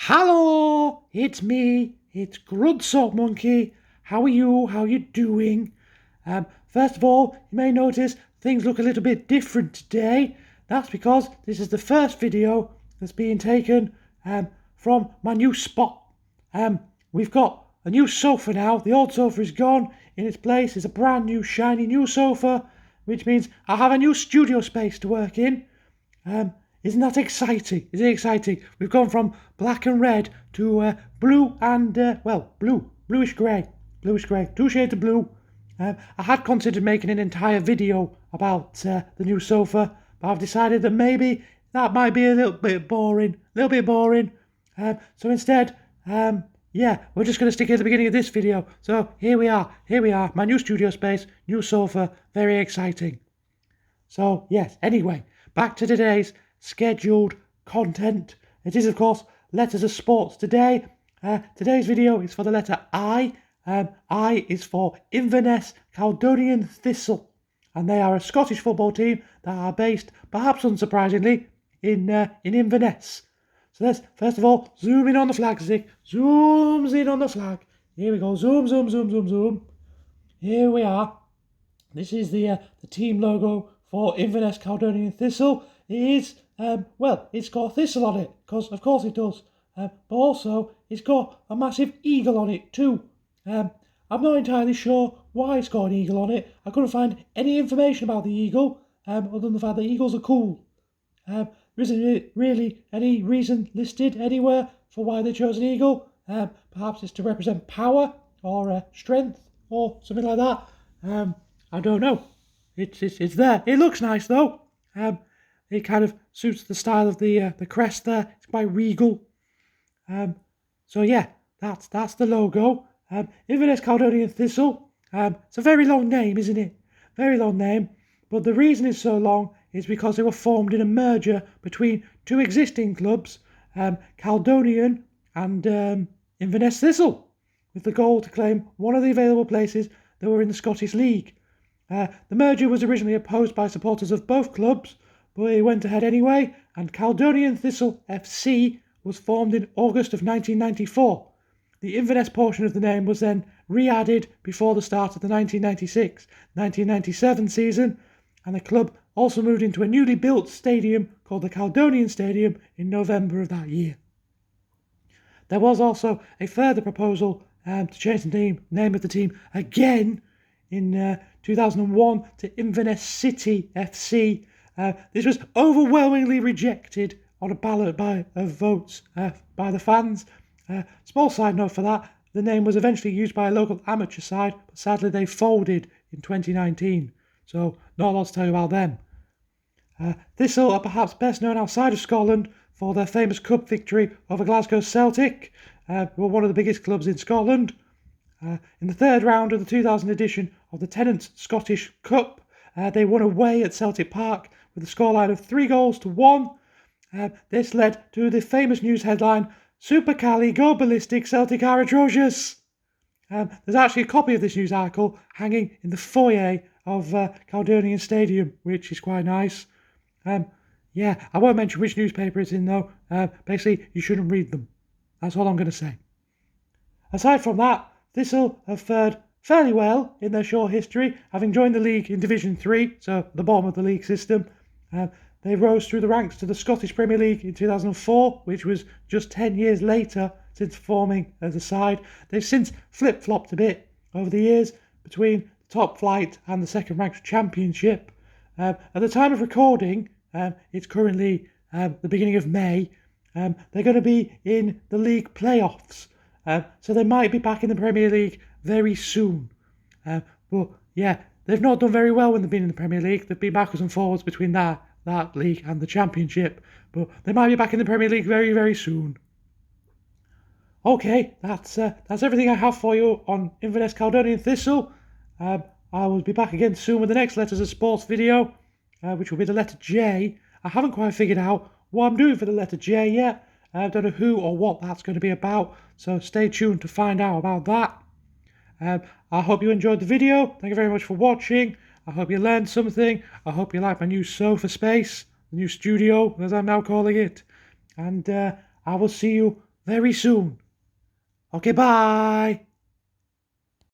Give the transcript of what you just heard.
Hello, it's me, it's Grudsock Monkey. How are you? How you doing? First of all, you may notice things look a little bit different today. That's because this is the first video that's being taken from my new spot. We've got a new sofa now. The old sofa is gone. In its place is a brand new, shiny new sofa, which means I have a new studio space to work in. Isn't that exciting? Is it exciting? We've gone from black and red to blue and, bluish grey. Bluish grey. 2 shades of blue. I had considered making an entire video about the new sofa, but I've decided that maybe that might be a little bit boring. So instead, we're just going to stick at the beginning of this video. So here we are, my new studio space, new sofa, very exciting. So yes, anyway, back to today's scheduled content. It is, of course, letters of sports today. Today's video is for the letter I. I is for Inverness, Caledonian Thistle, and they are a Scottish football team that are based, perhaps unsurprisingly, in Inverness. So let's first of all zoom in on the flag stick. Zooms in on the flag. Here we go. Zoom, zoom, zoom, zoom, zoom. Here we are. This is the team logo for Inverness Caledonian Thistle. It is, it's got a thistle on it, because of course it does. But also, it's got a massive eagle on it too. I'm not entirely sure why it's got an eagle on it. I couldn't find any information about the eagle, other than the fact that eagles are cool. There isn't really any reason listed anywhere for why they chose an eagle. Perhaps it's to represent power, or strength, or something like that. I don't know. It's there. It looks nice though. It kind of suits the style of the crest there. It's quite regal. So yeah, that's the logo. Inverness Caledonian Thistle. It's a very long name, isn't it? Very long name. But the reason it's so long is because they were formed in a merger between two existing clubs, Caledonian and Inverness Thistle, with the goal to claim one of the available places that were in the Scottish League. The merger was originally opposed by supporters of both clubs, but it went ahead anyway, and Caledonian Thistle FC was formed in August of 1994. The Inverness portion of the name was then re-added before the start of the 1996-1997 season, and the club also moved into a newly built stadium called the Caledonian Stadium in November of that year. There was also a further proposal to change the name of the team again in 2001 to Inverness City FC. This was overwhelmingly rejected on a ballot of votes by the fans. Small side note for that, the name was eventually used by a local amateur side, but sadly they folded in 2019. So not a lot to tell you about them. Thistle are perhaps best known outside of Scotland for their famous cup victory over Glasgow Celtic, who were one of the biggest clubs in Scotland. In the third round of the 2000 edition of the Tennent's Scottish Cup, they won away at Celtic Park with a scoreline of 3-1. This led to the famous news headline, "Super Cali go ballistic, Celtic are atrocious." There's actually a copy of this news article hanging in the foyer of Caledonian Stadium, which is quite nice. I won't mention which newspaper it's in though. Basically, you shouldn't read them. That's all I'm going to say. Aside from that, Thistle have fared fairly well in their short history, having joined the league in Division 3, so the bottom of the league system. They rose through the ranks to the Scottish Premier League in 2004, which was just 10 years later since forming as a side. They've since flip-flopped a bit over the years between the top flight and the second-ranked Championship. At the time of recording, it's currently the beginning of May, they're going to be in the league playoffs. So they might be back in the Premier League very soon. But yeah, they've not done very well when they've been in the Premier League. They've been backwards and forwards between that league and the Championship. But they might be back in the Premier League very, very soon. Okay, that's everything I have for you on Inverness Caledonian Thistle. I will be back again soon with the next Letters of Sports video, which will be the letter J. I haven't quite figured out what I'm doing for the letter J yet. I don't know who or what that's going to be about, so stay tuned to find out about that. I hope you enjoyed the video. Thank you very much for watching. I hope you learned something. I hope you like my new sofa space, the new studio, as I'm now calling it. And I will see you very soon. Okay, bye.